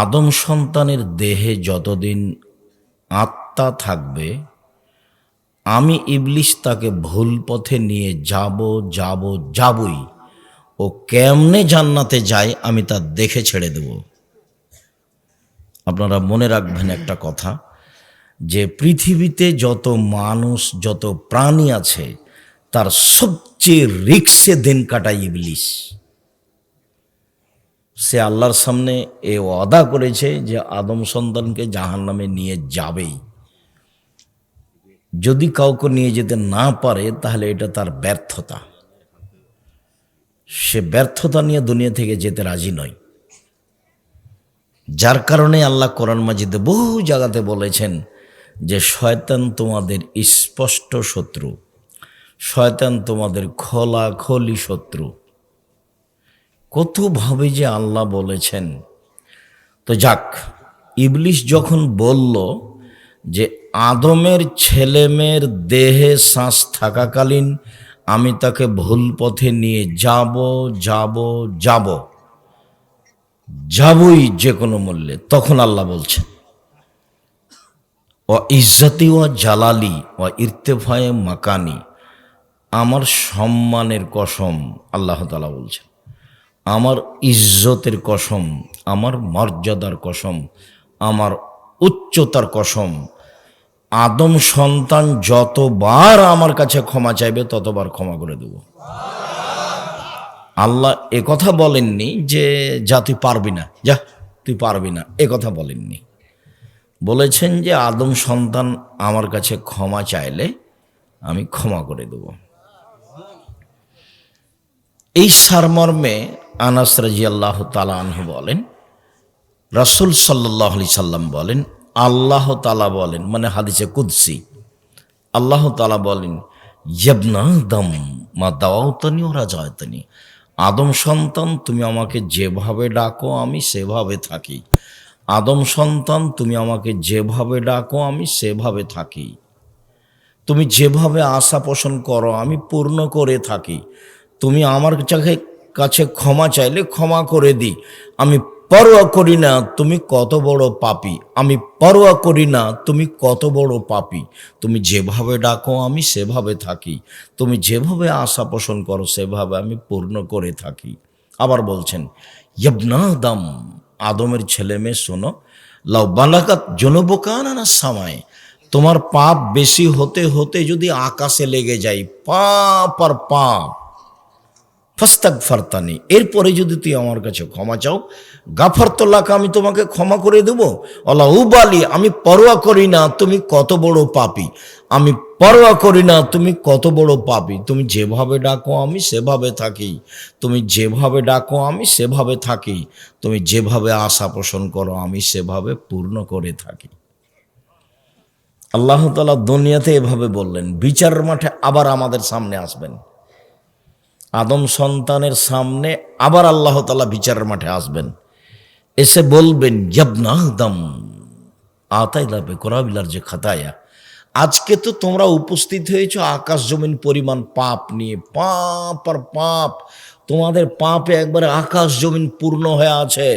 আদম সন্তানের দেহে যতদিন আত্মা থাকবে, আমি ইবলিস তাকে ভুল পথে নিয়ে যাবই। ও কেমনে জান্নাতে যায় আমি তা দেখে ছেড়ে দেব। আপনারা মনে রাখবেন একটা কথা, যে পৃথিবীতে যত মানুষ যত প্রাণী আছে তার সবচেয়ে রিক্সে দিন কাটায় ইবলিস। সে আল্লাহর সামনে এ ওয়াদা করেছে যে আদম সন্তানকে জাহান্নামে নিয়ে যাবেই। যদি কাউকে নিয়ে যেতে না পারে তাহলে এটা তার ব্যর্থতা। সে ব্যর্থতা নিয়ে দুনিয়া থেকে যেতে রাজি নয়। যার কারণে আল্লাহ কোরআন মাজিদে বহু জায়গাতে বলেছেন যে শয়তান তোমাদের স্পষ্ট শত্রু, শয়তান তোমাদের খোলাখলি শত্রু। কতভাবে যে আল্লাহ বলেছেন। তো যাক, ইবলিস যখন বলল যে আদমের ছেলেমেয়ের দেহে শ্বাস থাকাকালীন আমি তাকে ভুল পথে নিয়ে যাবই যে কোনো মূল্যে, তখন আল্লাহ বলছেন ও ইজ্জতি ও জালালি ও ইরতেফায়ে মাকানি, আমার সম্মানের কসম, আল্লাহ তাআলা বলছেন আমার ইজ্জতের কসম, আমার মর্যাদার কসম, আমার উচ্চতার কসম, আদম সন্তান যতবার আমার কাছে ক্ষমা চাইবে ততবার ক্ষমা করে দেব। আল্লাহ একথা বলেননি যে যা তুই পারবি না, যা তুই পারবি না, একথা বলেননি। বলেছেন যে আদম সন্তান আমার কাছে ক্ষমা চাইলে আমি ক্ষমা করে দেব। এই সারমর্মে আনাস রাদিয়াল্লাহু তাআলা আনহু বলেন, রাসূল সাল্লাল্লাহু আলাইহি সাল্লাম বলেন, আল্লাহ তাআলা বলেন, মানে হাদিসে কুদসি, আল্লাহ তাআলা বলেন ইবনা আদম মা দাওয়াতনি ওয়া রাজাতনি, আদম সন্তান তুমি আমাকে যেভাবে ডাকো আমি সেভাবে থাকি, আদম সন্তান তুমি আমাকে যেভাবে ডাকো আমি সেভাবে থাকি, তুমি যেভাবে আশা পোষণ করো আমি পূর্ণ করে থাকি, তুমি আমার কাছে ক্ষমা চাইলে ক্ষমা করে দিই, আমি পরোয়া করি না তুমি কত বড় পাপী, আমি পরোয়া করি না তুমি কত বড় পাপী, তুমি যেভাবে ডাকো আমি সেভাবে থাকি, তুমি যেভাবে আশা পোষণ করো সেভাবে আমি পূর্ণ করে থাকি। আবার বলছেন ইবনা আদম, আদমের ছেলে মেয়ে শোনো, লাউ বালাগাত জুনুবুকা না সামায়, তোমার পাপ বেশি হতে হতে যদি আকাশে লেগে যায়, পাপ আর পাপ, ফাস্তাগফারতানি, এরপরে যদি তুই আমার কাছে ক্ষমা চাও, গাফারতুল্লাহকে, আমি তোমাকে ক্ষমা করে দেব, আল্লাহ উবালি, আমি পরোয়া করি না তুমি কত বড় পাপী, আমি পরোয়া করি না তুমি কত বড় পাপী, তুমি যেভাবে ডাকো আমি সেভাবে থাকি, তুমি যেভাবে ডাকো আমি সেভাবে থাকি, তুমি যেভাবে আশা পোষণ করো আমি সেভাবে পূর্ণ করে থাকি। আল্লাহ তাআলা দুনিয়াতে এভাবে বললেন, বিচারের মাঠে আবার আমাদের সামনে আসবেন, আদম সন্তানের সামনে আবার আল্লাহ তাআলা বিচারের মাঠে আসবেন, এসে বলবেন ইবনা আদম আতাইলা বিকুরাবিলার যে খাতায়া, আজকে তো তোমরা উপস্থিত হয়েছো আকাশ জমিন পরিমাণ পাপ নিয়ে, পাপ আর পাপ, তোমাদের পাপে একবারে আকাশ জমিন পূর্ণ হয়ে আছে,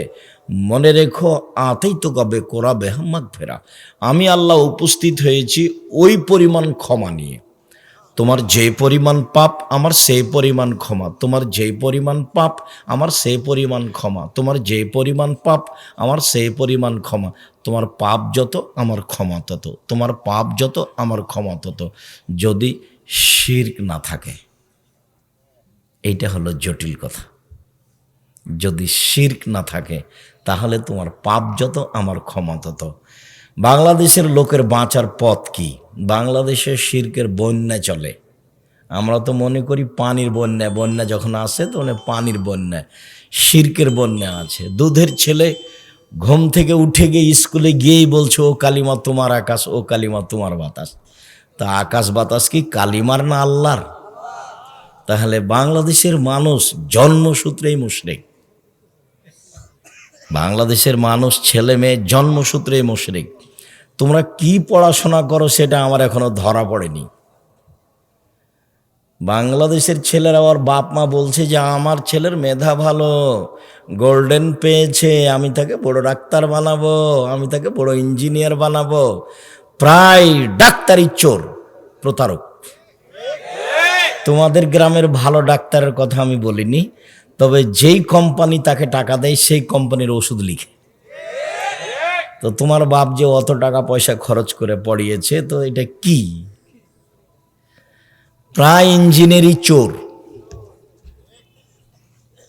মনে রেখো আতাই তো কবে কোরাবে হাম্মাক ফেরা, আমি আল্লাহ উপস্থিত হয়েছি ওই পরিমাণ ক্ষমা নিয়ে, তোমার যে পরিমাণ পাপ আমার সেই পরিমাণ ক্ষমা, তোমার যে পরিমাণ পাপ আমার সেই পরিমাণ ক্ষমা, তোমার যে পরিমাণ পাপ আমার সেই পরিমাণ ক্ষমা, তোমার পাপ যত আমার ক্ষমা তত, তোমার পাপ যত আমার ক্ষমা তত, যদি শিরক না থাকে। এইটা হলো জটিল কথা। যদি শিরক না থাকে তাহলে তোমার পাপ যত আমার ক্ষমা তত। বাংলাদেশের লোকের বাঁচার পথ কি? বাংলাদেশে শিরকের বন্যা চলে। আমরা তো মনে করি পানির বন্যা, বন্যা যখন আসে তখন পানির বন্যা, শিরকের বন্যা আছে। দুধের ছেলে ঘুম থেকে উঠে গিয়ে স্কুলে গিয়েই বলছে ও কালিমা তোমার আকাশ, ও কালিমা তোমার বাতাস। তা আকাশ বাতাস কি কালিমার না আল্লাহর? তাহলে বাংলাদেশের মানুষ জন্মসূত্রেই মুশরিক, বাংলাদেশের মানুষ ছেলে মেয়ে জন্মসূত্রেই মুশরিক। তোমরা কি পড়াশোনা করো সেটা আমার এখনো ধরা পড়েনি। বাংলাদেশের ছেলেরা ওর বাপ মা বলছে যে আমার ছেলের মেধা ভালো, গোল্ডেন পেয়েছে, আমি তাকে বড় ডাক্তার বানাবো, আমি তাকে বড় ইঞ্জিনিয়ার বানাবো। প্রায় ডাক্তারি চোর, প্রতারক। তোমাদের গ্রামের ভালো ডাক্তারের কথা আমি বলিনি, তবে যেই কোম্পানি তাকে টাকা দেয় সেই কোম্পানির ওষুধ লিখে। তো তোমার বাপ যে অত টাকা পয়সা খরচ করে পড়িয়েছে, তো এটা কি? প্রায় ইঞ্জিনিয়ারি চোর।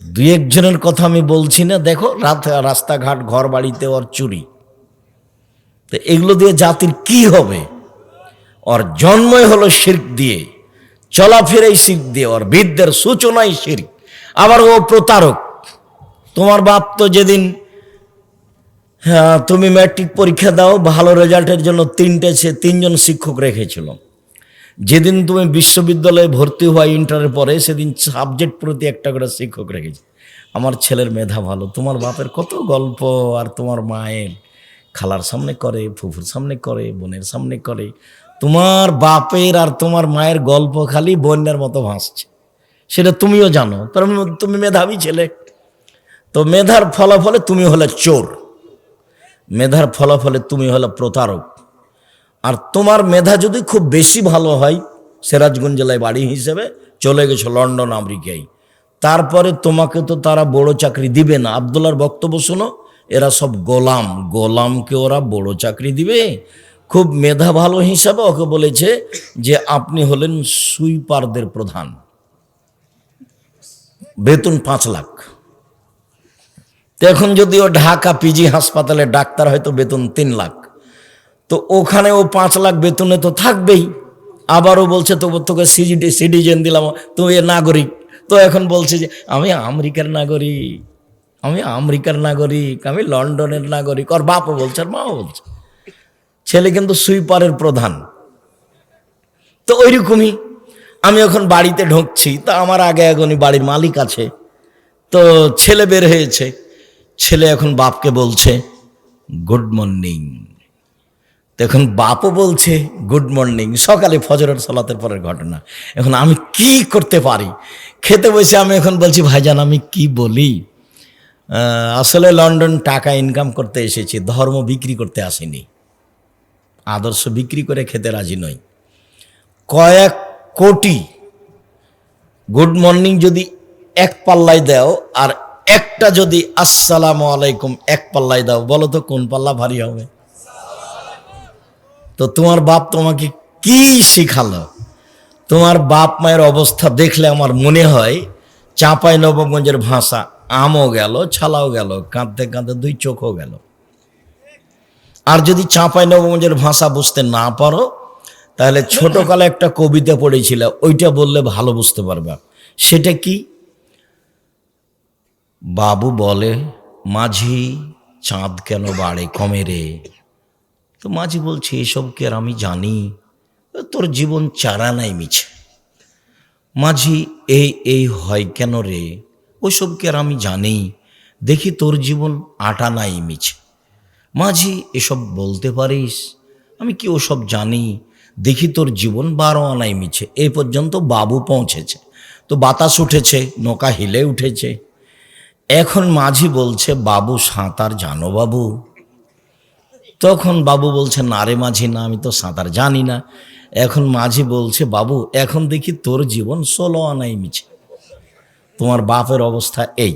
দুই একজনের কথা আমি বলছি না, দেখো রাস্তাঘাট ঘর বাড়িতে ওর চুরি। তো এগুলো দিয়ে জাতির কি হবে? ওর জন্মই হলো শিরক দিয়ে, চলাফেরাই শিরক দিয়ে, ওর বিদ্যের সূচনাই শিরক। আবার ও প্রতারক। তোমার বাপ তো যেদিন তুমি ম্যাট্রিক পরীক্ষা দাও, ভালো রেজাল্টের জন্য তিনজন শিক্ষক রেখেছিল। যেদিন তুমি বিশ্ববিদ্যালয়ে ভর্তি হওয়া ইন্টারের পরে, সেদিন সাবজেক্ট প্রতি একটা করে শিক্ষক রেখেছে। আমার ছেলের মেধা ভালো। তোমার বাপের কত গল্প, আর তোমার মায়ের খালার সামনে করে, ফুফুর সামনে করে, বোনের সামনে করে। তোমার বাপের আর তোমার মায়ের গল্প খালি বন্যার মতো ভাসছে, সেটা তুমিও জানো। তার তুমি মেধাবী ছেলে, তো মেধার ফলাফলে তুমি হলে চোর, মেধার ফলাফলে তুমি হলে প্রতারক। আর তোমার মেধা যদি খুব বেশি ভালো হয়, সিরাজগঞ্জ জেলায় বাড়ি হিসেবে চলে গেছো লন্ডন আমেরিকায়, তারপরে তোমাকে তো তারা বড় চাকরি দিবে না। আব্দুল্লাহর বক্তব্য শোনো, এরা সব গোলাম, গোলামকে ওরা বড় চাকরি দিবে? খুব মেধা ভালো হিসাবে ওকে বলেছে যে আপনি হলেন সুইপারদের প্রধান, বেতন 5 লাখ। তো এখন যদি ও ঢাকা পিজি হাসপাতালে ডাক্তার হয়তো বেতন 3 লাখ, তো ওখানে ও 5 লাখ বেতনে তো থাকবেই। আবারও বলছে তো তোকে সিটিজেন দিলাম, তুই এর নাগরিক। তো এখন বলছে যে আমি আমেরিকার নাগরিক, আমি আমেরিকার নাগরিক, আমি লন্ডনের নাগরিক। ওর বাপও বলছে, আর মাও বলছে। ছেলে কিন্তু সুইপারের প্রধান। তো ওইরকমই আমি এখন বাড়িতে ঢুকছি, তা আমার আগে এখনই বাড়ির মালিক আছে। তো ছেলে বের হয়েছে, ছেলে এখন বাপকে বলছে গুড মর্নিং। এখন বাপও বলছে গুড মর্নিং। সকালে ফজরের সালাতের পরের ঘটনা। এখন আমি কি করতে পারি? খেতে বসে আমি এখন বলছি ভাইজান আমি কি বলি, আসলে লন্ডন টাকা ইনকাম করতে এসেছি, ধর্ম বিক্রি করতে আসিনি, আদর্শ বিক্রি করে খেতে রাজি নই। কয়েক কোটি গুড মর্নিং যদি এক পাল্লায় দাও, আর একটা যদি আসসালামু আলাইকুম এক পাল্লায় দাও, বলো তো কোন পাল্লা ভারী হবে? তো তোমার বাপ তোমাকে কি শিখালো? তোমার বাপ মায়ের অবস্থা দেখলে আমার মনে হয় চাঁপাইনবাবগঞ্জের ভাষা, আমও গেল ছালাও গেল, কাঁদতে কাঁদতে 2 চোখও গেল। আর যদি চাঁপাইনবাবগঞ্জের ভাষা বুঝতে না পারো, তাহলে ছোটকালে একটা কবিতা পড়েছিল, ওইটা বললে ভালো বুঝতে পারবা। সেটা কি? বাবু বলে মাঝি চাঁদ কেন বাড়ে কমে রে। তো মাঝি বলছে এসব কি আর আমি জানি, তোর জীবন চারা নাই মিছে। মাঝি এই হয় কেন রে, ওসব কি আর আমি জানি, দেখি তোর জীবন আটা নাই মিছে। মাঝি এসব বলতে পারিস, আমি কি ওসব জানি, দেখি তোর জীবন 12 আনাই মিছে। এই পর্যন্ত বাবু পৌঁছেছে। তো বাতাস উঠেছে, নৌকা হিলে উঠেছে। এখন মাঝি বলছে বাবু সাঁতার জানো বাবু? তখন বাবু বলছে না রে মাঝি, না আমি তো সাঁতার জানি না। এখন মাঝি বলছে বাবু এখন দেখি তোর জীবন 16 আনাই মিছে। তোমার বাপের অবস্থা এই,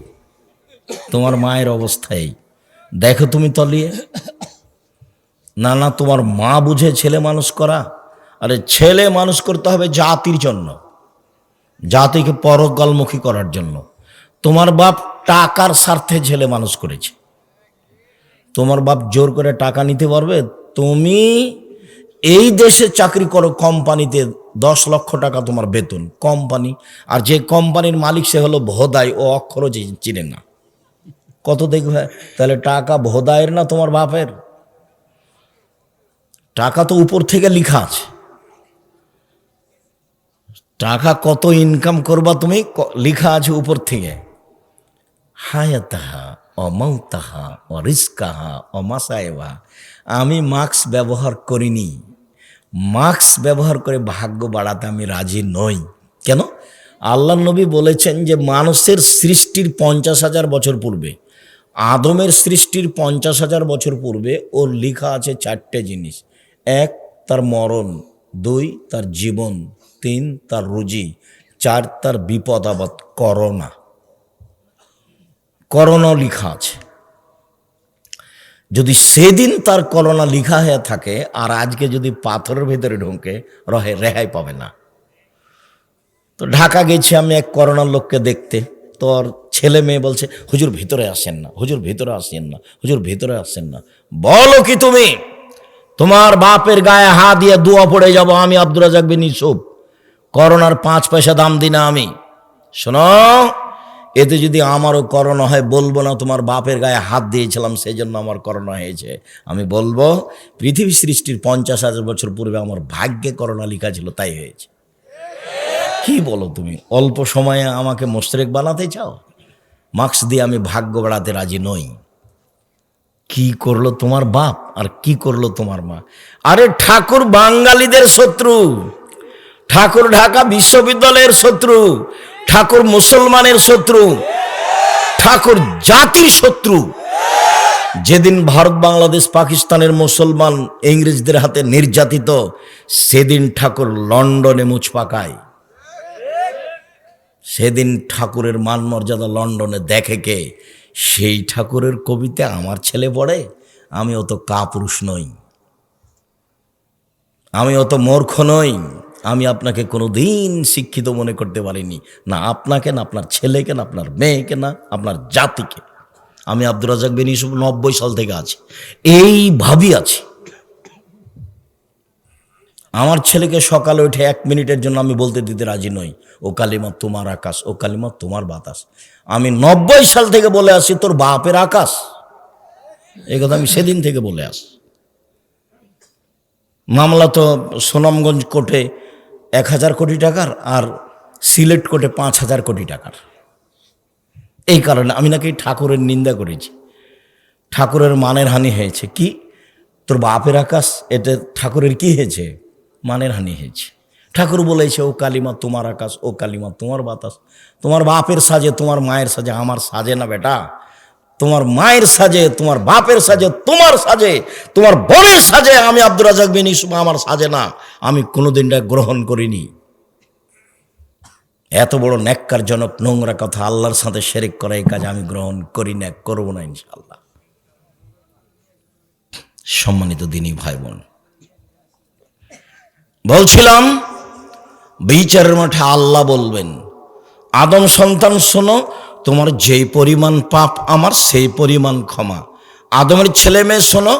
তোমার মায়ের অবস্থা এই, দেখো তুমি তলিয়ে। না না, তোমার মা বুঝে ছেলে মানুষ করা। আরে ছেলে মানুষ করতে হবে জাতির জন্য, জাতিকে পরকালমুখী করার জন্য। তোমার বাপ টাকার স্বার্থে ছেলে মানুষ করেছে। তোমার বাপ জোর করে টাকা নিতে পারবে? তুমি এই দেশে চাকরি করো কোম্পানিতে, 10 লক্ষ টাকা তোমার বেতন, কোম্পানি। আর যে কোম্পানির মালিক সে হলো ভোদাই, ও অক্ষরও চিনে না। কত দেখবে? তাহলে টাকা ভোদাইয়ের না তোমার বাপের? টাকা তো উপর থেকে লিখা আছে, টাকা কত ইনকাম করবা তুমি লিখা আছে উপর থেকে। হায়াতাহা অমৌতাহা অরিস্কাহা অমাসায়েবা। আমি মাস্ক ব্যবহার করিনি, মাস্ক ব্যবহার করে ভাগ্য বাড়াতে আমি রাজি নই। কেন? আল্লাহ নবী বলেছেন যে মানুষের সৃষ্টির 50,000 বছর পূর্বে, আদমের সৃষ্টির 50,000 বছর পূর্বে ওর লেখা আছে 4টে জিনিস। 1 তার মরণ, 2 তার জীবন, 3 তার রুজি, 4 তার বিপদ আপদ। করোনা লেখা আছে। যদি সেদিন তার করোনা লেখা হয়ে থাকে আর আজকে যদি পাথরের ভেতরে ঢুকে রেহাই পাবে না। তো ঢাকা গেছি আমি এক করোনার লোককে দেখতে, তোর ছেলে মেয়ে বলছে হুজুর ভিতরে আসেন না, হুজুর ভিতরে আসেন না, হুজুর ভিতরে আসেন না। বলো কি তুমি? তোমার বাপের গায়ে হাত দিয়ে দোয়া পড়ে যাব আমি আব্দুর রাজ্জাক বিন ইউসুফ, করোনার 5 পয়সা দাম দিই না আমি। শোনো, এতে যদি আমারও করোনা হয় বলবো না তোমার বাপের গায়ে হাত দিয়েছিলাম সেই জন্য আমার করোনা হয়েছে। আমি বলবো পৃথিবী সৃষ্টির 50,000 বছর পূর্বে আমার ভাগ্যে করোনা লেখা ছিল, তাই হয়েছে। কি বলো তুমি? অল্প সময়ে আমাকে মোশরেক বানাতে চাও? মার্কস দিয়ে আমি ভাগ্য বাড়াতে রাজি নই। কি করলো তোমার বাপ আর কি করলো তোমার মা? আরে ঠাকুর বাঙালিদের শত্রু, ঠাকুর ঢাকা বিশ্ববিদ্যালয়ের শত্রু, ঠাকুর মুসলমানের শত্রু, ঠাকুর জাতির শত্রু। যেদিন ভারত বাংলাদেশ পাকিস্তানের মুসলমান ইংরেজদের হাতে নির্যাতিত, সেদিন ঠাকুর লন্ডনে মুছ পাকায়। সেদিন ঠাকুরের মান মর্যাদা লন্ডনে দেখে কে? সেই ঠাকুরের কবিতা আমার ছেলে পড়ে? আমি অত কাপুরুষ নই, আমি অত মূর্খ নই। আমি আপনাকে কোনো দিন শিক্ষিত মনে করতে পারিনি, না আপনাকে, না আপনার ছেলেকে, না আপনার মেয়েকে, না আপনার জাতিকে। আমি আব্দুর রাজ্জাক বিন ইউসুফ 90 সাল থেকে আছি, এইভাবেই আছি। আমার ছেলেকে সকালে উঠে 1 মিনিটের জন্য আমি বলতে দিতে রাজি নই, ও কালিমা তোমার আকাশ, ও কালিমা তোমার বাতাস। আমি 90 সাল থেকে বলে আসি তোর বাপের আকাশ, এই কথা আমি সেদিন থেকে বলে আসি। মামলা তো সুনামগঞ্জ কোর্টে 1000 কোটি টাকার আর সিলেট কোর্টে 5000 কোটি টাকার। এই কারণে আমি নাকি ঠাকুরের নিন্দা করেছি, ঠাকুরের মানের হানি হয়েছে। কি তোর বাপের আকাশ, এতে ঠাকুরের কি হয়েছে? মানের হানি হয়েছে। ঠাকুর বলেছে ও কালিমা তোমার আকাশ, ও কালিমা তোমার বাতাস। তোমার বাপের সাজে, তোমার মায়ের সাজে, আমার সাজে না বেটা। তোমার মায়ের সাজে, তোমার বাপের সাজে, তোমার সাজে, তোমার বোনের সাজে, আমি আব্দুর রাজ্জাক বিন ইউসুফ আমার সাজে না। আমি কোনোদিন গ্রহণ করিনি। এত বড় ন্যাক্কারজনক নোংরা কথা, আল্লাহর সাথে শিরক করা, এই কাজ আমি গ্রহণ করি না, করবো না ইনশাআল্লাহ। সম্মানিত দিনী ভাই বোন, বলছিলাম বিচারের মাঠে আল্লাহ বলবেন, আদম সন্তান শোনো, তোমার যেই পরিমাণ পাপ আমার সেই পরিমাণ ক্ষমা। আদমের ছেলে মেয়ে শোনো,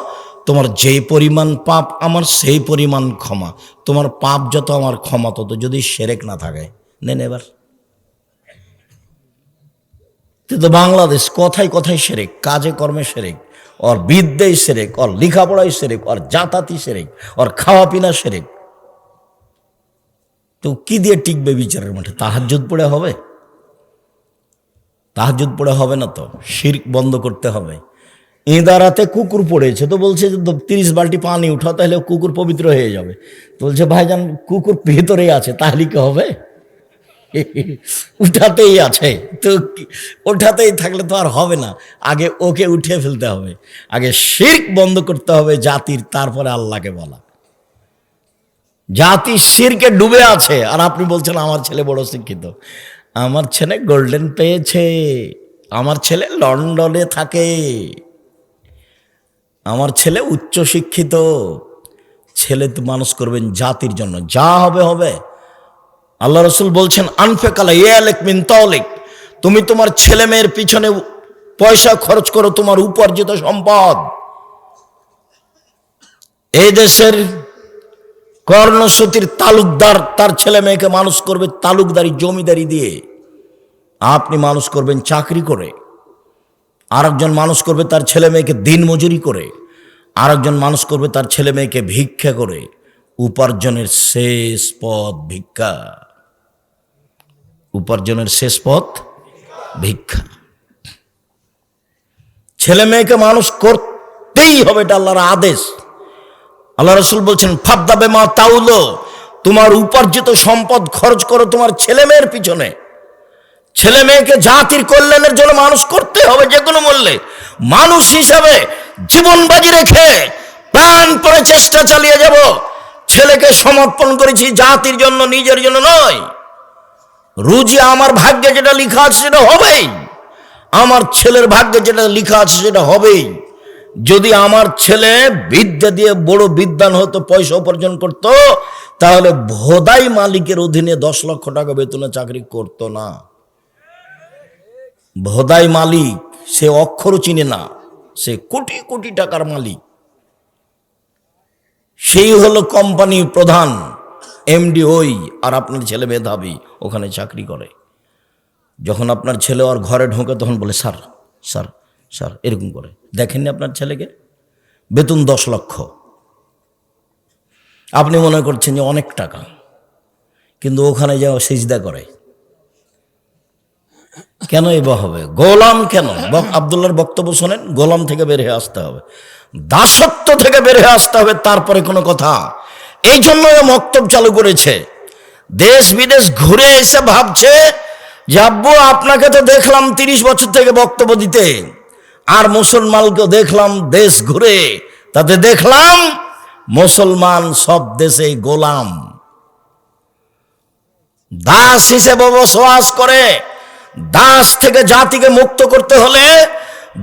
তোমার যেই পরিমাণ পাপ আমার সেই পরিমাণ ক্ষমা। তোমার পাপ যত আমার ক্ষমা তত, যদি শিরক না থাকে। নেন এবার তো বাংলাদেশ কথায় কথায় শিরক, কাজে কর্মে শিরক, ওর বিদ্যায় শিরক, ওর লেখাপড়ায় শিরক, ওর জাতাতি শিরক, ওর খাওয়া পিনা শিরক। তো কি দিয়ে টিকবে বিচারের মাঠে? তাহাজ্জুদ পড়ে হবে? তাহাজ্জুদ পড়ে হবে না, তো শিরক বন্ধ করতে হবে। ইঁদারাতে কুকুর পড়েছে, তো বলছে যে 30 বালতি পানি উঠাও, তাহলে কুকুর পবিত্র হয়ে যাবে। তো বলছে ভাইজান কুকুর ভেতরেই আছে, তাহলে কি হবে? উঠাতেই আছে, তো ওঠাতেই থাকলে তো আর হবে না। আগে ওকে উঠে ফেলতে হবে, আগে শিরক বন্ধ করতে হবে জাতির, তারপরে আল্লাহকে বলা। জাতি শিরকে ডুবে আছে, আর আপনি বলছেন আমার ছেলে বড় শিক্ষিত। আমার ছেলে গোল্ডেন পেয়েছে, আমার ছেলে লন্ডনে থাকে, আমার ছেলে উচ্চ শিক্ষিত। ছেলে তো মানুষ করবেন জাতির জন্য, যা হবে হবে। আল্লাহ রসুল বলছেন আনফেকালা ইয়ালেক মিন তাওলিক, তুমি তোমার ছেলে মেয়ের পিছনে পয়সা খরচ করো, তোমার উপার্জিত সম্পদ। এই দেশের কর্ণসূতির তালুকদার তার ছেলে মেয়েকে মানুষ করবে তালুকদারি জমিদারি দিয়ে, আপনি মানুষ করবেন চাকরি করে। আরেকজন মানুষ করবে তার ছেলে মেয়েকে দিন মজুরি করে, আরেকজন মানুষ করবে তার ছেলে মেয়েকে ভিক্ষা করে। উপার্জনের শেষ পথ ভিক্ষা, উপার্জনের শেষ পথ ভিক্ষা। ছেলে মেয়েকে মানুষ করতেই হবে, এটা আল্লাহর আদেশ। আল্লাহ রসুল বলছেন ফাবদা বেমা তাউলো, তোমার উপার্জিত সম্পদ খরচ করো তোমার ছেলে মেয়ের পিছনে। ছেলে মেয়েকে জাতির কল্যাণের জন্য মানুষ করতে হবে যে কোনো মূল্যে। মানুষ হিসাবে জীবন বাজি রেখে প্রাণপণে চেষ্টা চালিয়ে যাব। ছেলেকে সমর্পণ করেছি জাতির জন্য, নিজের জন্য নয়। রুজি আমার ভাগ্যে যেটা লেখা আছে সেটা হবেই, আমার ছেলের ভাগ্যে যেটা লেখা আছে সেটা হবেই। যদি আমার ছেলে বিদ্যা দিয়ে বড় বিদ্বান হতো, পয়সা উপার্জন করত, তাহলে ভোদাই মালিকের অধীনে 10 লক্ষ টাকা বেতনে চাকরি করত না। ভোদাই মালিক সে অক্ষরও চিনে না, সে কোটি কোটি টাকার মালিক। সেই হলো কোম্পানির প্রধান, এমডি ওই, আর আপনার ছেলে মেধাবী ওখানে চাকরি করে। যখন আপনার ছেলে ওর ঘরে ঢোকে তখন বলে স্যার স্যার স্যার এরকম করে। দেখেননি আপনার ছেলেকে? বেতন 10 লক্ষ। আপনি মনে করছেন যে অনেক টাকা, কিন্তু ওখানে যাও সিজদা করে। কেন এবার হবে? গোলাম কেন? আব্দুল্লাহর বক্তব্য শোনেন, গোলাম থেকে বের হয়ে আসতে হবে, দাসত্ব থেকে বের হয়ে আসতে হবে, তারপরে কোনো কথা। এই জন্য মক্তব চালু করেছে। দেশ বিদেশ ঘুরে এসে ভাবছে যে আব্বু আপনাকে তো দেখলাম 30 বছর থেকে বক্তব্য দিতে, আর মুসলমানকে দেখলাম দেশ ঘুরে, তাতে দেখলাম মুসলমান সব দেশে গোলাম, দাস হিসেবে বসবাস করে। দাস থেকে জাতিকে মুক্ত করতে হলে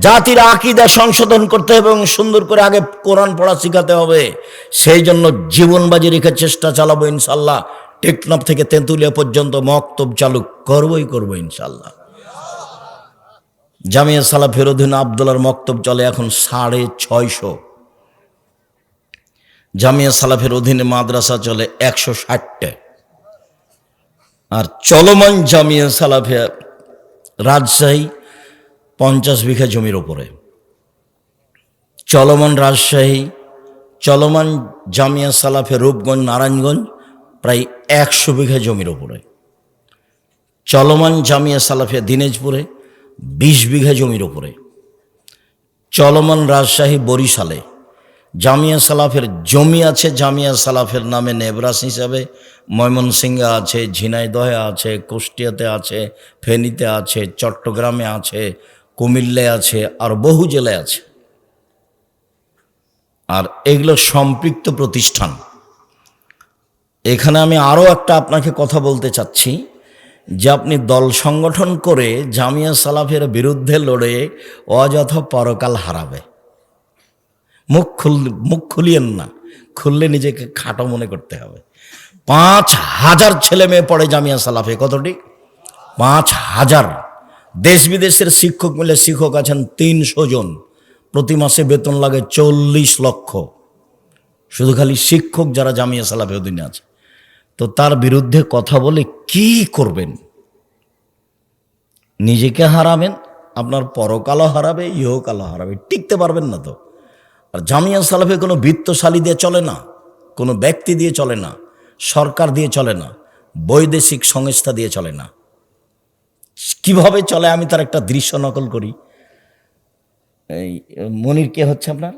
জাতির আকীদা সংশোধন করতে হবে এবং সুন্দর করে আগে কোরআন পড়া শিখাতে হবে। সেই জন্য জীবন বাজি রেখে চেষ্টা চালাবো ইনশাল্লাহ। টেকনাফ থেকে তেঁতুলিয়া পর্যন্ত মক্তব চালু করবো ইনশাল্লাহ। জামিয়া সালাফির অধীনে আব্দুল্লাহর মক্তব চলে এখন 650। জামিয়া সালাফের অধীনে মাদ্রাসা চলে 160টা। আর চলমান জামিয়া সালাফে রাজশাহী 50 বিঘা জমির ওপরে। চলমান রাজশাহী, চলমান জামিয়া সালাফে রূপগঞ্জ নারায়ণগঞ্জ প্রায় 100 বিঘা জমির ওপরে। চলমান জামিয়া সালাফে দিনাজপুরে 20 বিঘা জমির ওপরে। চলমান রাজশাহী বরিশালে জামিয়া সালাফের জমি আছে, জামিয়া সালাফের নামে নেবরাস হিসাবে। ময়মনসিংহে আছে, ঝিনাইদহে আছে, কুষ্টিয়াতে আছে, ফেনীতে আছে, চট্টগ্রামে আছে, কুমিল্লায় আছে, আর বহু জেলায় আছে। আর এগুলো সম্পৃক্ত প্রতিষ্ঠান। এখানে আমি আরও একটা আপনাকে কথা বলতে চাচ্ছি যে আপনি দল সংগঠন করে জামিয়া সালাফের বিরুদ্ধে লড়ে অযথা পরকাল হারাবে। মুখ খুলিয়েন না, খুললে নিজেকে খাটো মনে করতে হবে। 5000 ছেলে মেয়ে পড়ে জামিয়া সালাফে। কতটি? 5000। দেশ বিদেশের শিক্ষক মিলে শিক্ষক আছেন 300 জন। প্রতি মাসে বেতন লাগে 40 লক্ষ। শুধু খালি শিক্ষক যারা জামিয়া সালাফে অধীনে আছে। তো তার বিরুদ্ধে কথা বলে কি করবেন? নিজেকে হারাবেন, আপনার পরকালও হারাবে, ইহকালও হারাবে, টিকতে পারবেন না তো। আর জামিয়া সালাফে কোনো বিত্তশালী দিয়ে চলে না, কোনো ব্যক্তি দিয়ে চলে না, সরকার দিয়ে চলে না, বৈদেশিক সংস্থা দিয়ে চলে না। কিভাবে চলে আমি তার একটা দৃশ্য নকল করি। এই মনির কে হচ্ছে আপনার?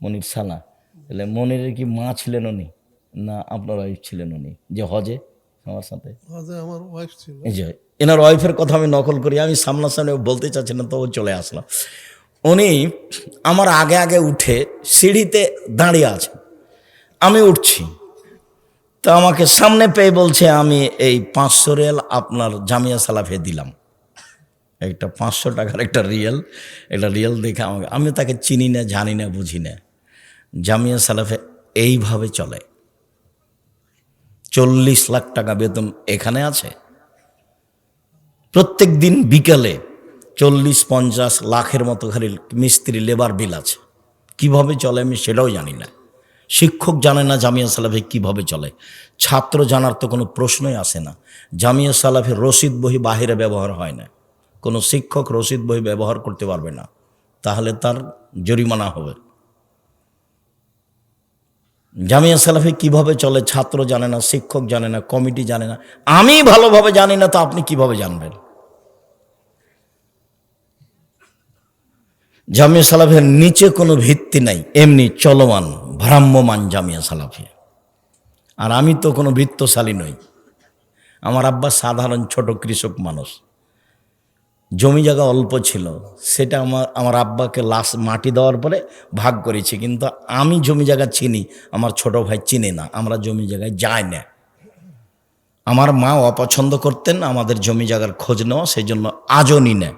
মনির সালা। তাহলে মনিরের কি মা ছিলেন উনি, না আপনার ওয়াইফ ছিলেন উনি যে হজে আমার সাথে? আমার ওয়াইফ ছিল। এই যে এনার ওয়াইফের কথা আমি নকল করি। আমি সামনাসামনি বলতে চাচ্ছি না, তবু চলে আসলাম। উনি আমার আগে আগে উঠে সিঁড়িতে দাঁড়িয়ে আছে, আমি উঠছি, তো আমাকে সামনে পেয়ে বলছে আমি এই 500 রিয়াল আপনার জামিয়া সালাফে দিলাম। একটা 500 টাকার একটা রিয়াল দেখে আমাকে, আমি তাকে চিনি না, জানি না, বুঝি না। জামিয়া সালাফে এইভাবে চলে। 40 লাখ টাকা বেতন এখানে আছে। প্রত্যেক দিন বিকালে 40-50 লাখের মতো খালি মিস্ত্রি লেবার বিল আছে। কিভাবে চলে আমি সেটাও জানি না। শিক্ষক জানে না জামিয়া সালাফে কিভাবে চলে। ছাত্র জানার তো কোনো প্রশ্নই আসে না। জামিয়া সালাফের রসিদ বহি বাহিরে ব্যবহার হয় না। কোনো শিক্ষক রসিদ বহি ব্যবহার করতে পারবে না, তাহলে তার জরিমানা হবে। জামিয়া সালাফে কিভাবে চলে ছাত্র জানে না, শিক্ষক জানে না, কমিটি জানে না, আমি ভালোভাবে জানি না, তো আপনি কিভাবে জানবেন? জামিয়া সালাফের নিচে কোনো ভিত্তি নাই, এমনি চলমান ভ্রাম্যমান জামিয়া সালাফি। আর আমি তো কোনো বৃত্তশালী নই। আমার আব্বা সাধারণ ছোট কৃষক মানুষ, জমি জায়গা অল্প ছিল, সেটা আমার আব্বাকে মাটি দেওয়ার পরে ভাগ করেছি। কিন্তু আমি জমি জায়গা চিনি, আমার ছোট ভাই চিনে না, আমরা জমি জায়গায় যাই না। আমার মা অপছন্দ করতেন আমাদের জমি জায়গার খোঁজ নেওয়া, সেই জন্য আজও নি না,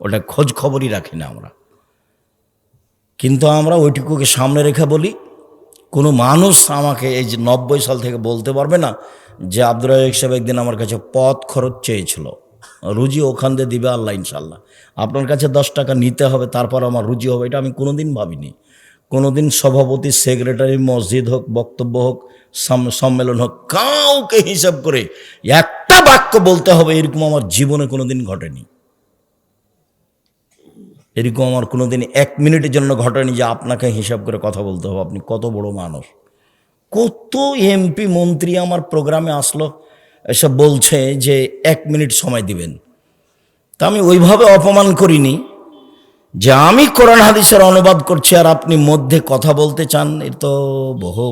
ওটা খোঁজ খবরই রাখি না আমরা। কিন্তু আমরা ওইটুকুকে সামনে রেখে বলি, কোনো মানুষ আমাকে এই যে 90 সাল থেকে বলতে পারবে না যে আব্দুর রাজ্জাক সাহেব একদিন আমার কাছে পথ খরচ চেয়েছিল, রুজি ওখান দিয়ে দিবে আল্লাহ ইনশাল্লাহ, আপনার কাছে 10 টাকা নিতে হবে তারপর আমার রুজি হবে, এটা আমি কোনোদিন ভাবিনি। কোনোদিন সভাপতি, সেক্রেটারি, মসজিদ হোক, বক্তব্য হোক, সম্মেলন হোক, কাউকে হিসাব করে একটা বাক্য বলতে হবে এরকম আমার জীবনে কোনোদিন ঘটেনি। এরকম আমার কোনোদিন 1 মিনিটের জন্য ঘটেনি যে আপনাকে হিসাব করে কথা বলতে হবে, আপনি কত বড় মানুষ। কত এমপি মন্ত্রী আমার প্রোগ্রামে আসলো, এসব বলছে যে 1 মিনিট সময় দিবেন। তা আমি ওইভাবে অপমান করিনি যে আমি কোরআন হাদিসের অনুবাদ করছি আর আপনি মধ্যে কথা বলতে চান, এর তো বহু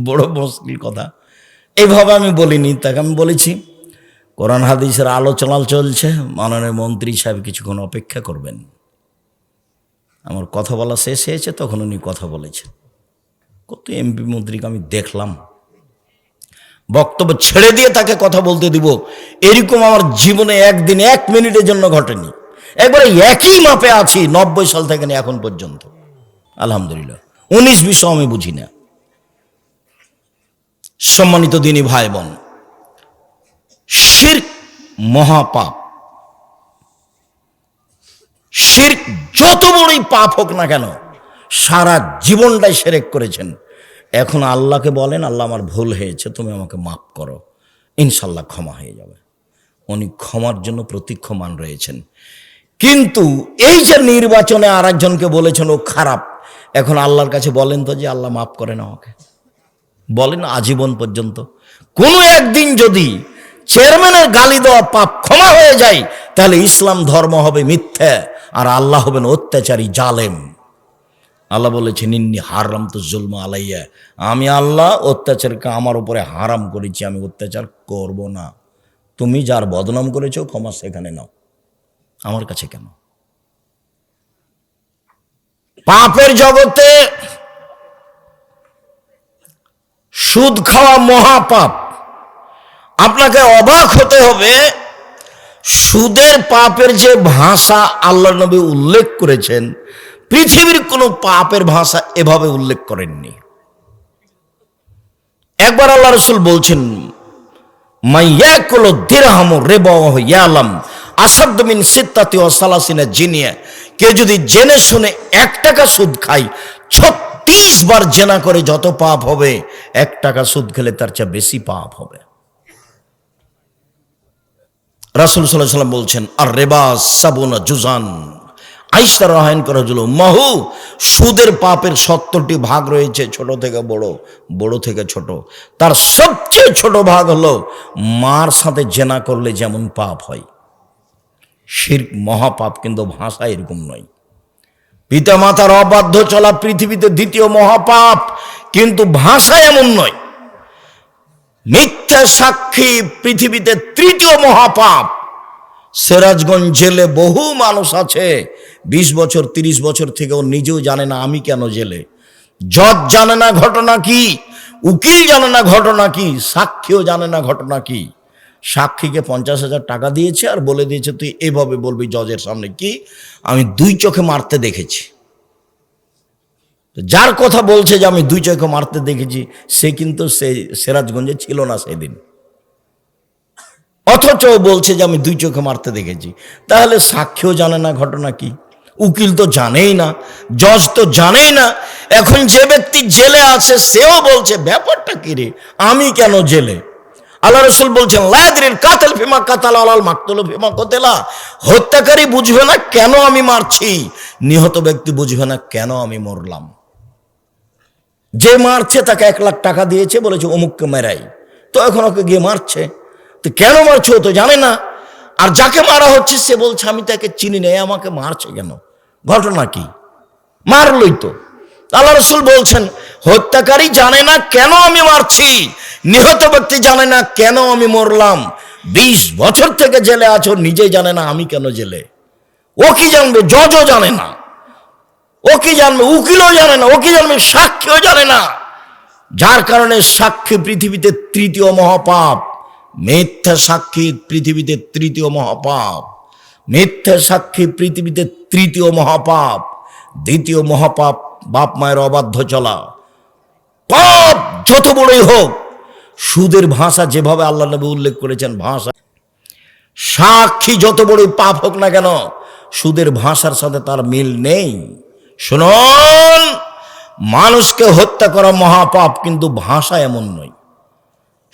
বড় মুশকিল কথা। এইভাবে আমি বলিনি, তাকে আমি বলেছি কোরআন হাদিসের আলোচনা চলছে, মাননীয় মন্ত্রী সাহেব কিছুক্ষণ অপেক্ষা করবেন। আমার কথা বলা শেষ হয়েছে, তখন উনি কথা বলেছেন। কত এমপি মন্ত্রীকে আমি দেখলাম, বক্তব্য ছেড়ে দিয়ে তাকে কথা বলতে দিব, এরকম আমার জীবনে একদিন 1 মিনিটের জন্য ঘটেনি। একবারে একই মাপে আছি 90 সাল থেকে এখন পর্যন্ত, আলহামদুলিল্লাহ। 19-20 আমি বুঝি না। সম্মানিত দিনী ভাই বোন, শিরক মহাপাপ। শিরক যত বড়ই পাপ হোক না কেন, সারা জীবনটাই শিরক করেছেন, এখন আল্লাহকে বলেন আল্লাহ আমার ভুল হয়েছে, তুমি আমাকে মাফ করো, ইনশাল্লাহ ক্ষমা হয়ে যাবে। উনি ক্ষমার জন্য প্রতীক্ষমান রয়েছেন। কিন্তু এই যে নির্বাচনে আর একজনকে বলেছেন ও খারাপ, এখন আল্লাহর কাছে বলেন তো যে আল্লাহ মাফ করেন আমাকে, বলেন আজীবন পর্যন্ত। কোনো একদিন যদি চেয়ারম্যানের গালি দেওয়া পাপ ক্ষমা হয়ে যায়, তাহলে ইসলাম ধর্ম হবে মিথ্যা আর আল্লাহ হবেন অত্যাচারী, জালেম। আল্লাহ বলেছেন ইন্নী হারাম তো জুলমা আলাইয়া, আমি আল্লাহ অত্যাচারকে আমার উপরে হারাম করেছি, আমি অত্যাচার করব না। তুমি যার বদনাম করেছো ক্ষমা সেখানে নাও, আমার কাছে কেন? পাপের জগতে সুদ খাওয়া মহাপাপ। আপনাকে অবাক হতে হবে, সুদের পাপের যে ভাষা আল্লাহ নবী উল্লেখ করেছেন, পৃথিবীর কোনো পাপের ভাষা এভাবে উল্লেখ করেননি। একবার আল্লাহ রাসূল বলছেন মাইয়াকুল দিরহাম রিবা ওয়া ইয়ালাম আসাদ মিন সিত্তাতি ওয়া সালাসিনা জিনিয়া, কে যদি জেনে শুনে 1 টাকা সুদ খায়, 36 বার জেনা করে যত পাপ হবে, 1 টাকা সুদ খেলে তার চেয়ে বেশি পাপ হবে। রাসূল সাল্লাল্লাহু আলাইহি ওয়াসাল্লাম বলছেন আর রিবা সাবুনা জুজান, আয়েশা রাদিয়াল্লাহু আনহা মাহু, সুদের পাপের 70টি ভাগ রয়েছে, ছোট থেকে বড়, বড় থেকে ছোট। তার সবচেয়ে ছোট ভাগ হলো মার সাথে জেনা করলে যেমন পাপ হয়। শিরক মহাপাপ, কিন্তু ভাষা এরকম নয়। পিতা মাতার অবাধ্য চলা পৃথিবীতে 2য় মহাপাপ, কিন্তু ভাষা এমন নয়। মিথ্যা সাক্ষী পৃথিবীতে 3য় মহাপাপ। সিরাজগঞ্জ জেলে বহু মানুষ আছে 20 বছর 30 বছর থেকেও নিজেও জানে না আমি কেন জেলে। জজ জানে না ঘটনা কি, উকিল জানে না ঘটনা কি, সাক্ষীও জানে না ঘটনা কি। সাক্ষীকে 50,000 টাকা দিয়েছে আর বলে দিয়েছে তুই এভাবে বলবি জজের সামনে, কি আমি 2 চোখে মারতে দেখেছি। যার কথা বলছে যে আমি 2 চোখে মারতে দেখেছি, সে কিন্তু সে সিরাজগঞ্জে ছিল না সেদিন, অথচ বলছে যে আমি 2 চোখে মারতে দেখেছি। তাহলে সাক্ষীও জানে না ঘটনা কি, উকিল তো জানেই না, জজ তো জানেই না। এখন যে ব্যক্তি জেলে আছে সেও বলছে ব্যাপারটা কি রে, আমি কেন জেলে? আল্লাহ রাসূল বলছেন লা ইয়াদরিল কাতিল ফিমা কাতালা আলাল মাকতুল ফিমা কুতিলা, হত্যাকারী বুঝবে না কেন আমি মারছি, নিহত ব্যক্তি বুঝবে না কেন আমি মরলাম। যে মারছে তাকে 1 লাখ টাকা দিয়েছে, বলেছে অমুককে মেরাই, তো এখন ওকে গিয়ে মারছে, তো কেন মারছে ও তো জানে না। আর যাকে মারা হচ্ছে সে বলছে আমি তাকে চিনি না, আমাকে মারছে কেন, ঘটনা কি, মারলই তো। আল্লাহ রাসূল বলছেন, হত্যাকারী জানে না কেন আমি মারছি, নিহত ব্যক্তি জানে না কেন আমি মরলাম। 20 বছর থেকে জেলে আছো, নিজে জানে না আমি কেন জেলে। ও কি জানবে? জজও জানে না। ও কি জানবে? উকিলও জানে না। ও কি জানবে? সাক্ষীও জানে না। যার কারণে সাক্ষী পৃথিবীতে তৃতীয় মহাপাপ। মিথ্যা সাক্ষী পৃথিবীতে তৃতীয় মহাপাপ। মিথ্যা সাক্ষী পৃথিবীতে তৃতীয় মহাপাপ। দ্বিতীয় মহাপাপ বাপ মায়ের অবাধ্য চলা। পাপ যত বড়ই হোক, সুদের ভাষা যেভাবে আল্লাহ নবী উল্লেখ করেছেন, ভাষা সাক্ষী যত বড়ই পাপ হোক না কেন, সুদের ভাষার সাথে তার মিল নেই। শুনুন, মানুষকে হত্যা করা মহাপাপ, কিন্তু ভাষা এমন নয়।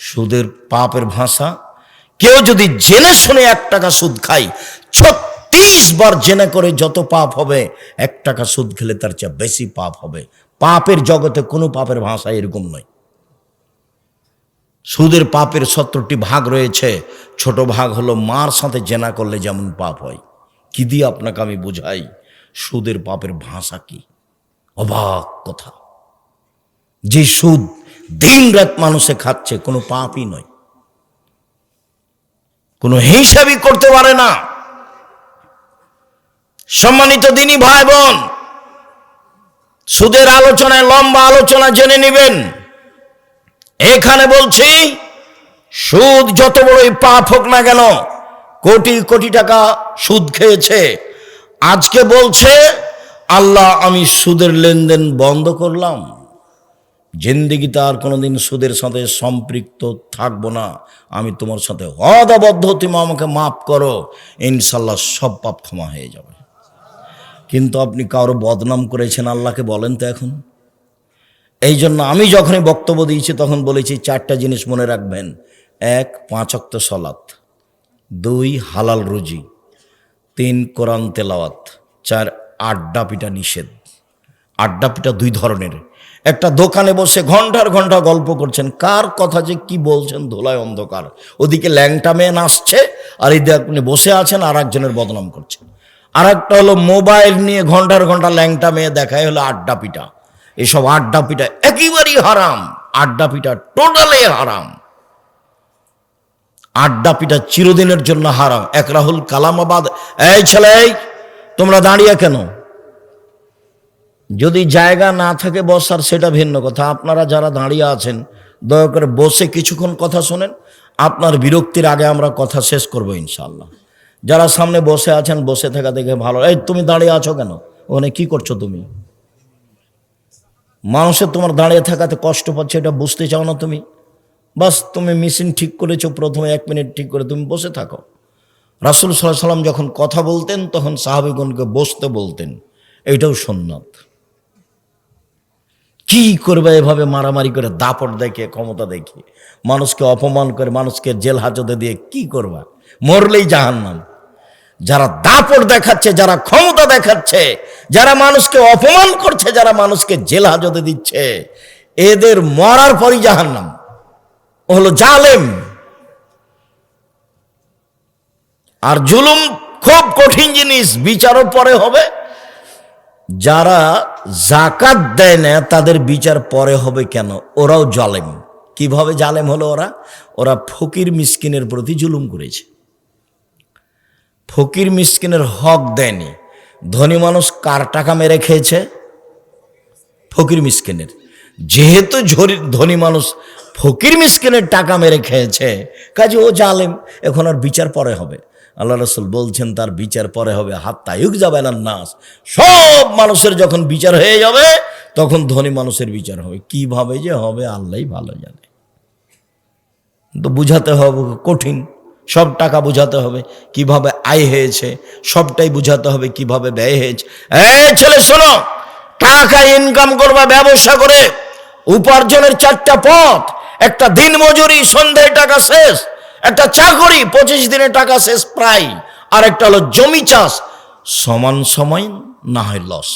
সুদের পাপের ভাষা, কেউ যদি জেনে শুনে 1 টাকা সুদ খায়, 36 বার জেনে করে যত পাপ হবে, 1 টাকা সুদ খেলে তার চেয়ে বেশি পাপ হবে। পাপের জগতে কোনো পাপের ভাষা এরকম নয়। সুদের পাপের 70টি ভাগ রয়েছে। ছোট ভাগ হলো মার সাথে জেনা করলে যেমন পাপ হয়। কি দিয়ে আপনাকে আমি বুঝাই সুদের পাপের ভাষা কি? অবাক কথা, যে সুদ দিন রাত মানুষে খাচ্ছে, কোনো পাপই নয়, কোনো হিসাবই করতে পারে না। সম্মানিত দিনী ভাই বোন, সুদের আলোচনায় লম্বা আলোচনা জেনে নেবেন। এখানে বলছি, সুদ যত বড়ই পাপ হোক না কেন, কোটি কোটি টাকা সুদ খেয়েছে, আজকে বলছে আল্লাহ আমি সুদের লেনদেন বন্ধ করলাম, জিন্দেগিতে আর কোনোদিন সুদের সাথে সম্পৃক্ত থাকবো না, আমি তোমার সাথে ওয়াদাবদ্ধ, তুমি আমাকে মাফ করো, ইনশাল্লাহ সব পাপ ক্ষমা হয়ে যাবে। কিন্তু আপনি কারো বদনাম করেছেন, আল্লাহকে বলেন তো এখন। এই জন্য আমি যখনই বক্তব্য দিয়েছি তখন বলেছি 4টা জিনিস মনে রাখবেন। 1, 5 ওয়াক্ত সালাত, 2, হালাল রুজি, 3, কোরআন তেলাওয়াত, 4, আড্ডা পিটা নিষেধ। আড্ডা পিটা 2 ধরনের। একটা দোকানে বসে ঘন্টার ঘন্টা গল্প করছেন, কার কথা যে কি বলছেন ধোলায় অন্ধকার। ওদিকে ল্যাংটা মেয়ে নাচছে, আর এই আপনি বসে আছেন আর একজনের বদনাম করছেন। আর একটা হলো মোবাইল নিয়ে ঘন্টার ঘন্টা ল্যাংটা মেয়ে দেখায়, হলো আড্ডা পিটা। এসব আড্ডা পিটা একেবারেই হারাম। আড্ডা পিটা টোটালি হারাম। আড্ডা পিটা চিরদিনের জন্য হারাম। এক রাহুল কালামাবাদ, এই ছেলে তোমরা দাঁড়িয়ে কেন? যদি জায়গা না থাকে বসার সেটা ভিন্ন কথা। আপনারা যারা দাঁড়িয়ে আছেন দয়া করে বসে কিছুক্ষণ কথা শোনেন। আপনার বিরক্তির আগে আমরা কথা শেষ করবো ইনশাআল্লাহ। যারা সামনে বসে আছেন বসে থাকা দেখে ভালো। এই তুমি দাঁড়িয়ে আছো কেন? ওখানে কি করছো তুমি? মানুষের তোমার দাঁড়িয়ে থাকাতে কষ্ট পাচ্ছে, এটা বুঝতে চাও না তুমি? বাস তুমি মেশিন ঠিক করেছো, প্রথমে 1 মিনিট ঠিক করে তুমি বসে থাকো। রাসূল সাল্লাল্লাহু আলাইহি সাল্লাম যখন কথা বলতেন তখন সাহাবীগণকে বসতে বলতেন, এটাও সুন্নাত। কি করবে এভাবে মারামারি করে, দাপট দেখে, ক্ষমতা দেখে, মানুষকে অপমান করে, মানুষকে জেল হাজতে দিয়ে কি করবা? মরলেই জাহান্নাম। যারা দাপট দেখাচ্ছে, যারা ক্ষমতা দেখাচ্ছে, যারা মানুষকে অপমান করছে, যারা মানুষকে জেল হাজতে দিচ্ছে, এদের মরার পরই জাহান্নাম। ও হলো জালেম। আর জুলুম খুব কঠিন জিনিস, বিচারও পরে হবে। যারা যাকাত দেয় না তাদের বিচার পরে হবে কেন? ওরাও জালেম। কিভাবে জালেম হলো ওরা? ওরা ফকির মিসকিনের প্রতি জুলুম করেছে, ফকির মিসকিনের হক দেয়নি। ধনী মানুষ কার টাকা মেরে খেয়েছে? ফকির মিসকিনের। যেহেতু ধনী মানুষ ফকির মিসকিনের টাকা মেরে খেয়েছে, কাজে ও জালেম। এখন আর বিচার পরে হবে। আল্লাহ রাসূল বলছেন তার বিচার পরে হবে, হাত্তা ইউকযাবানান নাস। সব মানুষের যখন বিচার হয়ে যাবে তখন ধনী মানুষের বিচার হবে। কিভাবে যে হবে আল্লাহই ভালো জানে। তো বুঝাতে হবে কঠিন, সব টাকা বুঝাতে হবে কিভাবে আয় হয়েছে, সবটাই বুঝাতে হবে কিভাবে ব্যয় হয়েছে। এই ছেলে শোনো, টাকা ইনকাম করবা ব্যবসা করে, উপার্জনের 4টা পথ। একটা দিন মজুরি, সন্ধ্যায় টাকা শেষ। একটা চাকরি, 25 দিনে টাকা শেষ প্রায়। আর একটা হলো জমি চাষ, সমান সময় না হয় লস,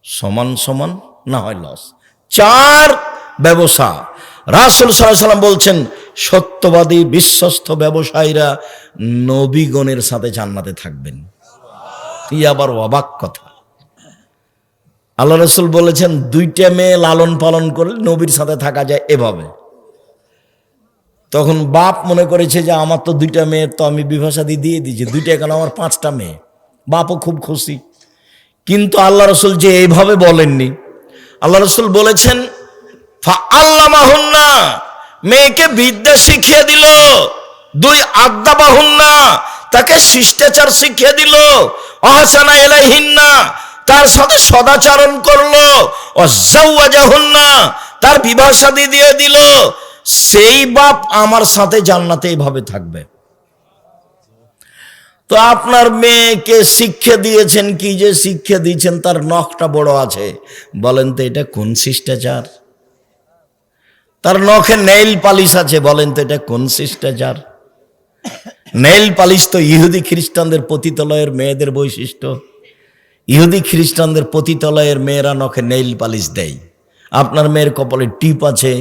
সমান সমান না হয় লস। 4 ব্যবসা। রাসূল সাল্লাল্লাহু আলাইহি ওয়াসাল্লাম বলছেন সত্যবাদী বিশ্বস্ত ব্যবসায়ীরা নবীগণের সাথে জান্নাতে থাকবেন। কি আবার অবাক কথা! আল্লাহ রসুল বলেছেন 2টা মেয়ে লালন পালন করলে নবীর সাথে থাকা যায় এভাবে। তখন বাপ মনে করেছে যে আমার তো 2টা মেয়ে, তো আমি বিবাহ শাদী দিয়ে দিয়েছি, 2টা কেন, আমার 5টা মেয়ে। বাপও খুব খুশি। কিন্তু আল্লাহ রসুল যে এইভাবে বলেননি। আল্লাহ রসুল বলেছেন ফাআল্লামাহুন্না, মেয়েকে বিদ্যা শিখিয়ে দিল। 2 আদ্দাবাহুন্না, তাকে শিষ্টাচার শিখিয়ে দিল। আহসানা ইলাইহিন্না, তার সাথে সদাচরণ করলো। ওয়াজাওয়াজাহুন্না, তার বিবাহ শাদী দিয়ে দিল। সেই বাপ আমার সাথে জান্নাতে এইভাবে থাকবে। তো আপনার মেয়েকে শিক্ষা দিয়েছেন, কি যে শিক্ষা দিয়েছেন, তার নখটা বড় আছে। বলেন তো এটা কোন শিষ্টাচার? তার নখে নেইল পালিশ আছে, বলেন তো এটা কোন শিষ্টাচার? নেইল পালিশ তো ইহুদি খ্রিস্টানদের পতিতালয়ের মেয়েদের বৈশিষ্ট্য। ইহুদি খ্রিস্টানদের পতিতালয়ের মেয়েরা নখে নেইল পালিশ দেয়। আপনার মেয়ের কপালে টিপ আছে।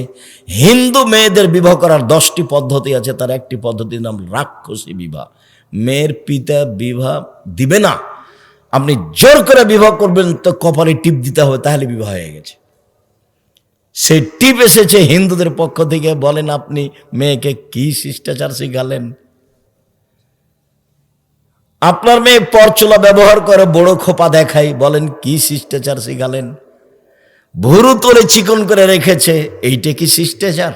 হিন্দু মেয়েদের বিবাহ করার 10টি পদ্ধতি আছে, তার একটি পদ্ধতির নাম রাক্ষসী বিবাহ। মেয়ের পিতা বিবাহ দিবে না, আপনি জোর করে বিবাহ করবেন তো কপালে টিপ দিতে হবে, তাহলে বিবাহ হয়ে গেছে। সেই টিপ এসেছে হিন্দুদের পক্ষ থেকে। বলেন আপনি মেয়েকে কি শিষ্টাচার শিখালেন? আপনার মেয়ে পরচুলা ব্যবহার করে বড় খোপা দেখাই, বলেন কি শিষ্টাচার শিখালেন? ভুরু তোলে চিকন করে রেখেছে, এইটা কি শিষ্টাচার?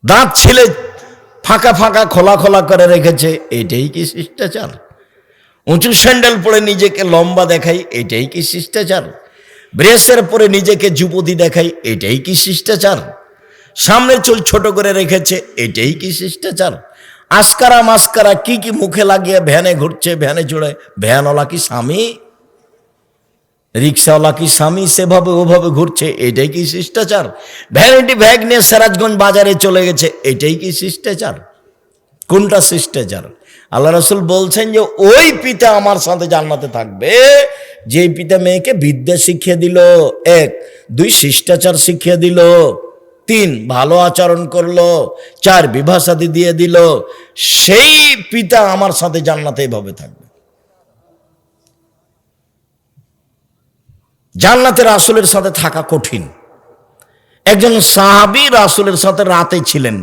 দাঁত ছিলে ফাঁকা ফাঁকা খোলা খোলা করে রেখেছে, এইটাই কি শিষ্টাচার? উঁচু স্যান্ডেল পরে নিজেকে লম্বা দেখাই, এইটাই কি শিষ্টাচার? ব্রেসের পরে নিজেকে যুবতী দেখাই, এটাই কি শিষ্টাচার? সামনে চুল ছোট করে রেখেছে, এটাই কি শিষ্টাচার? আস্কারা মাস্কারা কি কি মুখে লাগিয়ে ভ্যানে ঘুরছে, ভ্যানে চড়ে। ভ্যানওয়ালা কি স্বামী? রিক্সাওয়ালা কি স্বামী? সেভাবে ওভাবে ঘুরছে, এটাই কি শিষ্টাচার? ভ্যানিটি ব্যাগ নিয়ে সিরাজগঞ্জ বাজারে চলে গেছে, এটাই কি শিষ্টাচার? কোনটা শিষ্টাচার? আল্লাহ রসুল বলছেন যে ওই পিতা আমার সাথে জান্নাতে থাকবে যে পিতা মেয়েকে বিদ্যা শিখিয়ে দিল, 1, 2 শিষ্টাচার শিখিয়ে দিল, 3 ভালো আচরণ করলো, 4 বিবাহ শাদী দিয়ে দিল। সেই পিতা আমার সাথে জান্নাতে এভাবে থাকবে। জান্নাতে রাসূলের সাথে থাকা কঠিন। একজন সাহাবী রাসূলের সাথে রাতে ছিলেন,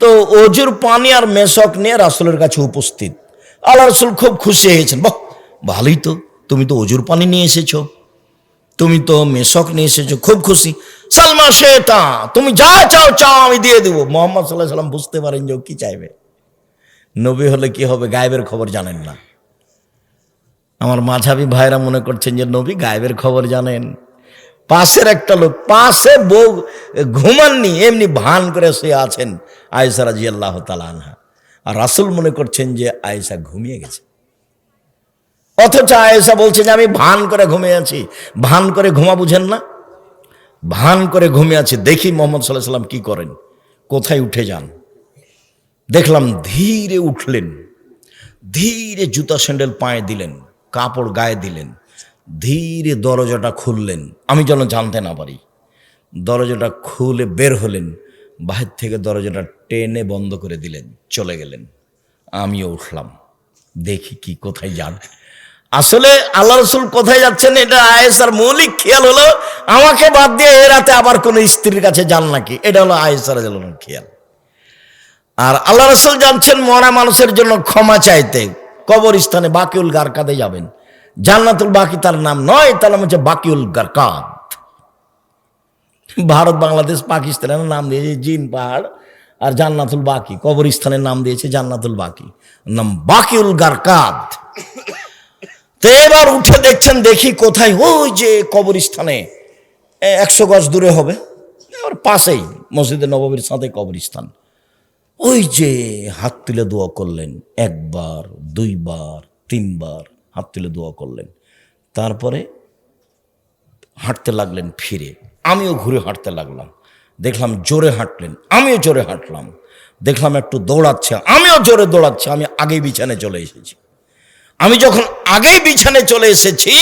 তো অজুর পানি আর মেশক নিয়ে রাসূলের কাছে উপস্থিত। আল্লাহ রাসূল খুব খুশি হয়েছেন। বাহ, ভালোই তো, তুমি তো অজুর পানি নিয়ে এসেছো, তুমি তো মেশক নিয়ে এসেছো, খুব খুশি। সালমা শেতা, তুমি যা চাও চাও আমি দিয়ে দেবো। মুহাম্মদ সাল্লাল্লাহু আলাইহি সাল্লাম বুঝতে পারেন যে কি চাইবে। নবী হলে কি হবে, গায়েবের খবর জানেন না। আমার মাঝাবি ভাইরা মনে করছেন যে নবী গায়েবের খবর জানেন। পাশের একটা লোক, পাশে বউ ঘুমাননি, এমনি ভান করে শুয়ে আছেন আয়েশা রাদিয়াল্লাহু তাআলা আনহা, আর রাসূল মনে করছেন যে আয়েশা ঘুমিয়ে গেছে। অথচ আয়েশা বলছে যে আমি ভান করে ঘুমিয়ে আছি। ভান করে ঘুমা বুঝেন না? ভান করে ঘুমিয়ে আছি। দেখি মুহাম্মদ সাল্লাল্লাহু আলাইহি সাল্লাম কি করেন, কোথায় উঠে যান। দেখলাম ধীরে উঠলেন, ধীরে জুতা স্যান্ডেল পায়ে দিলেন, কাপড় গায়ে দিলেন, ধীরে দরজাটা খুললেন, আমি যেন জানতে না পারি। দরজাটা খুলে বের হলেন, বাহির থেকে দরজাটা টেনে বন্ধ করে দিলেন, চলে গেলেন। আমিও উঠলাম, দেখি কি কোথায় যান। আসলে আল্লাহ রাসূল কোথায় যাচ্ছেন এটা আয়েশার মৌলিক খেয়াল হলো, আমাকে বাদ দিয়ে এ রাতে আবার কোন স্ত্রীর কাছে যান নাকি, এটা হলো আয়েশার খেয়াল। আর আল্লাহ রাসূল যাচ্ছেন মরা মানুষের জন্য ক্ষমা চাইতে, কবরস্থানে বাকিউল গারকাদে যাবেন। জান্নাতুল বাকি তার নাম নয়, তার নাম হচ্ছে বাকিউল গারকাদ। ভারত বাংলাদেশ পাকিস্তানের নাম দিয়েছে জিন পাহাড়, আর জান্নাতুল বাকি কবরস্থানের নাম দিয়েছে জান্নাতুল বাকি, নাম বাকিউল গারকাদ। তো এবার উঠে দেখছেন, দেখি কোথায়, ওই যে কবরস্থানে 100 গজ দূরে হবে, আর পাশেই মসজিদে নববীর সাথে কবরস্থান। ওই যে হাত তুলে দোয়া করলেন, 1 বার 2 বার 3 বার হাত তুলে দোয়া করলেন। তারপরে হাঁটতে লাগলেন ফিরে, আমিও ঘুরে হাঁটতে লাগলাম। দেখলাম জোরে হাঁটলেন, আমিও জোরে হাঁটলাম। দেখলাম একটু দৌড়াচ্ছে, আমিও জোরে দৌড়াচ্ছি। আমি আগেই বিছানায় চলে এসেছি। আমি যখন আগেই বিছানায় চলে এসেছি,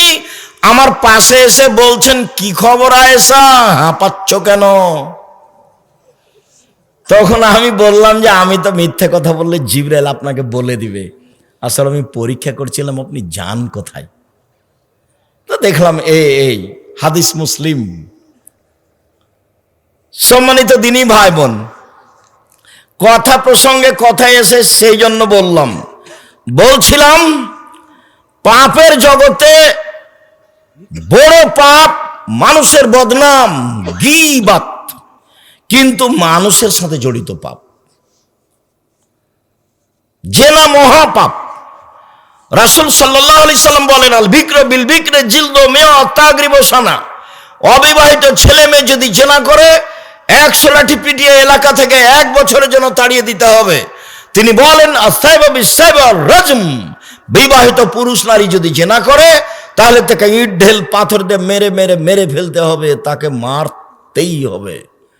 আমার পাশে এসে বলছেন, কি খবর আয়েশা, হাঁপাচ্ছ কেন? তখন আমি বললাম যে আমি তো মিথ্যে কথা বললে জিবরাইল আপনাকে বলে দিবে। আসলে আমি পরীক্ষা করছিলাম আপনি যান কোথায়। তো দেখলাম এই হাদিস মুসলিম। সম্মানিত দিনী ভাই বোন, কথা প্রসঙ্গে কথা এসে সেই জন্য বলছিলাম পাপের জগতে বড় পাপ মানুষের বদনাম, গীবাত, কিন্তু মানুষের সাথে জড়িত পাপ। জেনা মহাপাপ। রাসূল সাল্লাল্লাহু আলাইহি সাল্লাম বলেন, আল বিকর বিল বিকরে জিলদু মিয়া তাগরিব সানা। অবিবাহিত ছেলে মেয়ে যদি জেনা করে 100 লাঠি পিটিয়ে এলাকা থেকে 1 বছরের জন্য তাড়িয়ে দিতে হবে। তিনি বলেন আসাইবা বিসাইবা রাজম। বিবাহিত পুরুষ নারী যদি জেনা করে তাহলে তাকে ইট ঢেল পাথর দিয়ে মেরে মেরে মেরে ফেলতে হবে, তাকে মারতেই হবে।